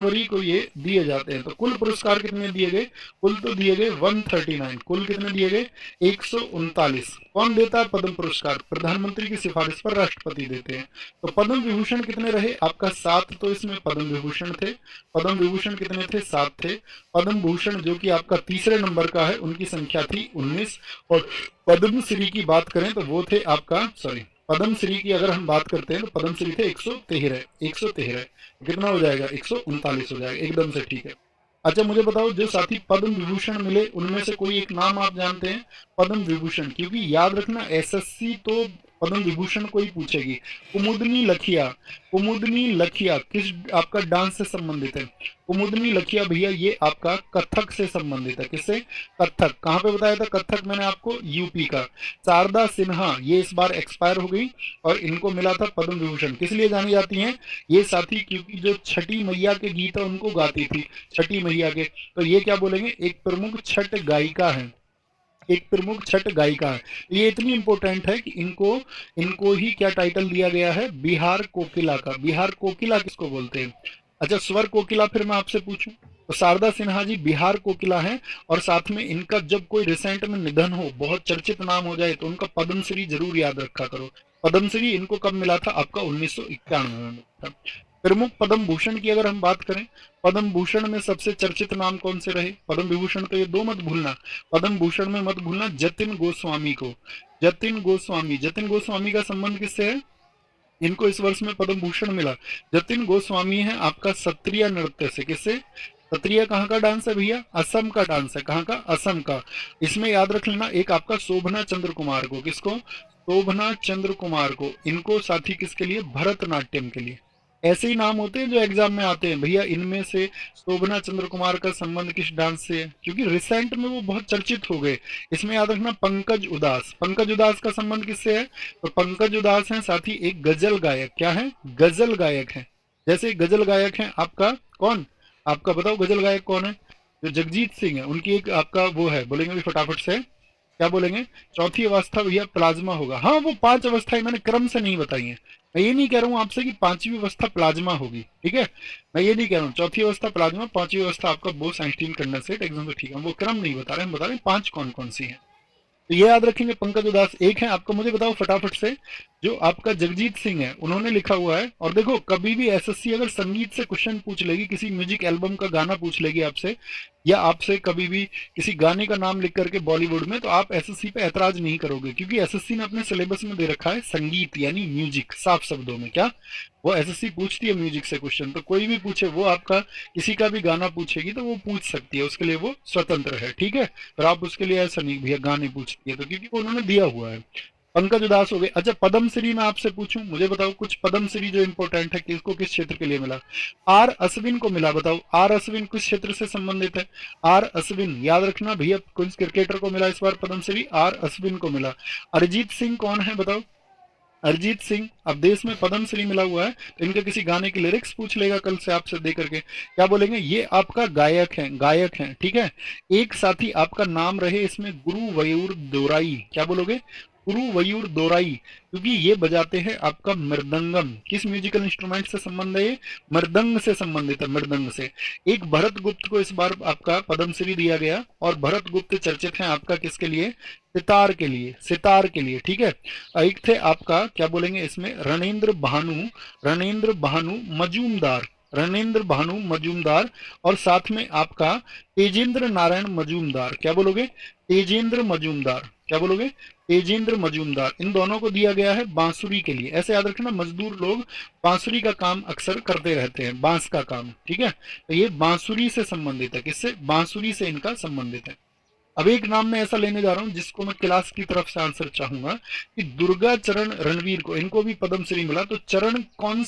जनवरी को ये दिए जाते हैं। तो कुल पुरस्कार कितने दिए गए? कुल तो दिए गए 139। कुल कितने दिए गए? 139। कौन देता है पद्म पुरस्कार? प्रधानमंत्री की सिफारिश पर राष्ट्रपति देते हैं। तो पद्म विभूषण कितने रहे आपका? 7 तो इसमें पद्म विभूषण थे। पद्म विभूषण कितने थे? 7 थे। पद्म भूषण जो कि आपका तीसरे नंबर का है, उनकी संख्या थी 19। और पद्म श्री की बात करें तो वो थे आपका, सॉरी, पद्म श्री की अगर हम बात करते हैं तो पद्म श्री थे 113। 113 कितना हो जाएगा? 139 हो जाएगा, एकदम से ठीक है। अच्छा मुझे बताओ, जो साथी पद्म विभूषण मिले उनमें से कोई एक नाम आप जानते हैं? पद्म विभूषण, क्योंकि याद रखना एसएससी तो पद्म विभूषण को ही पूछेगी। कुमुदनी लखिया, कुमुदनी लखिया किस आपका डांस से संबंधित है? कुमुदनी लखिया भैया ये आपका कथक से संबंधित है। किससे? कथक। कहाँ पे बताया था कथक मैंने आपको? यूपी का। शारदा सिन्हा ये इस बार एक्सपायर हो गई और इनको मिला था पद्म विभूषण। किस लिए जानी जाती हैं ये साथी? क्योंकि जो छठी मैया के गीत है उनको गाती थी, छठी मैया के। तो ये क्या बोलेंगे? एक प्रमुख छठ गायिका है, एक प्रमुख छठ गायिका है। ये इतनी इंपॉर्टेंट है कि इनको इनको ही क्या टाइटल दिया गया है? बिहार कोकिला का। बिहार कोकिला किसको बोलते हैं? अच्छा स्वर कोकिला फिर मैं आपसे पूछूं तो शारदा सिन्हा जी बिहार कोकिला हैं। और साथ में इनका जब कोई रिसेंट में निधन हो, बहुत चर्चित नाम हो जाए, तो उनका पद्मश्री जरूर याद रखा करो। पद्मश्री इनको कब मिला था? आपका 1991 में मिला था। प्रमुख पद्म भूषण की अगर हम बात करें, पद्म भूषण में सबसे चर्चित नाम कौन से रहे? पद्म विभूषण तो ये दो मत भूलना, पद्म भूषण में मत भूलना जतिन गोस्वामी को। जतिन गोस्वामी, जतिन गोस्वामी का संबंध किससे है? इनको इस वर्ष में पद्म भूषण मिला। जतिन गोस्वामी है आपका सत्रिया नृत्य से। किससे? सत्रिया कहाँ का डांस है भैया? असम का डांस है। कहाँ का? असम का। इसमें याद रख लेना एक आपका शोभना चंद्र कुमार को। किसको? शोभना चंद्र कुमार को। इनको साथी किसके लिए? भरतनाट्यम के लिए। ऐसे ही नाम होते हैं जो एग्जाम में आते हैं भैया। इनमें से शोभना चंद्र कुमार का संबंध किस डांस से है? क्योंकि रिसेंट में वो बहुत चर्चित हो गए। इसमें याद रखना पंकज उदास। पंकज उदास का संबंध किससे है? तो पंकज उदास हैं साथ ही एक गजल गायक। क्या है? गजल गायक है। जैसे गजल गायक है आपका कौन? आपका बताओ गजल गायक कौन है? जो जगजीत सिंह है, उनकी एक आपका वो है, बोलेंगे भी फटाफट से, क्या बोलेंगे? चौथी अवस्था भैया प्लाज्मा होगा। हाँ वो 5 अवस्थाएं मैंने क्रम से नहीं बताई हैं। मैं ये नहीं कह रहा हूँ आपसे कि 5वीं अवस्था प्लाज्मा होगी, ठीक है? मैं ये नहीं कह रहा हूँ। चौथी अवस्था प्लाज्मा, 5वीं अवस्था आपका बोस आइंस्टीन कंडेंसेट, एकदम से ठीक है। वो क्रम नहीं बता रहे, हम बता रहे हैं 5 कौन कौन सी है। तो ये याद रखेंगे। पंकज उदास एक है आपका। मुझे बताओ फटाफट से, जो आपका जगजीत सिंह है उन्होंने लिखा हुआ है। और देखो कभी भी एसएससी अगर संगीत से क्वेश्चन पूछ लेगी, किसी म्यूजिक एल्बम का गाना पूछ लेगी आपसे, या आपसे कभी भी किसी गाने का नाम लिख करके बॉलीवुड में, तो आप एसएससी पे ऐतराज नहीं करोगे, क्योंकि एसएससी ने अपने सिलेबस में दे रखा है संगीत यानी म्यूजिक। साफ शब्दों में क्या वो एसएससी पूछती है म्यूजिक से क्वेश्चन। तो कोई भी पूछे, वो आपका किसी का भी गाना पूछेगी तो वो पूछ सकती है, उसके लिए वो स्वतंत्र है, ठीक है? पर आप उसके लिए ऐसा नहीं भैया गाने पूछती है, तो क्योंकि वो उन्होंने दिया हुआ है। पंकज उदास हो गए। अच्छा पद्मश्री मैं आपसे पूछूं, मुझे बताओ कुछ पद्मश्री जो इंपॉर्टेंट है, किसको किस क्षेत्र के लिए मिला? आर अश्विन को मिला। बताओ आर अश्विन किस क्षेत्र से संबंधित है? आर अश्विन याद रखना भैया, किस क्रिकेटर को मिला इस बार पद्मश्री? आर अश्विन को मिला। अरिजीत सिंह कौन है बताओ? अरिजीत सिंह। अब देश में पद्मश्री मिला हुआ है तो इनके किसी गाने की लिरिक्स पूछ लेगा कल से आपसे दे करके, क्या बोलेंगे? ये आपका गायक है, गायक है, ठीक है? एक साथी आपका नाम रहे इसमें गुरुवयूर दोराई। क्या बोलोगे? गुरुवयूर दोराई, क्योंकि ये बजाते हैं आपका मृदंगम। किस म्यूजिकल इंस्ट्रूमेंट से संबंध है ये? मृदंग से संबंधित है, मृदंग से। एक भरत गुप्त को इस बार आपका पद्मश्री दिया गया, और भरत गुप्त चर्चित है आपका किसके लिए? सितार के लिए, सितार के लिए, ठीक है? एक थे आपका क्या बोलेंगे इसमें? रणेंद्र भानु, रणेंद्र भानु मजूमदार, रणेंद्र भानु मजूमदार। और साथ में आपका तेजेंद्र नारायण मजूमदार। क्या बोलोगे? तेजेंद्र मजूमदार। क्या बोलोगे? तेजेंद्र मजूमदार। इन दोनों को दिया गया है बांसुरी के लिए। ऐसे याद रखना, मजदूर लोग बांसुरी का काम अक्सर करते रहते हैं, बांस का काम, ठीक है? तो ये बांसुरी से संबंधित है। किससे? बांसुरी से इनका संबंधित है। अब एक नाम मैं ऐसा लेने जा रहा हूं जिसको मैं क्लास की तरफ से आंसर चाहूंगा कि दुर्गा चरण रणवीर को, इनको भी पद्मश्री मिला। तो चरण कौन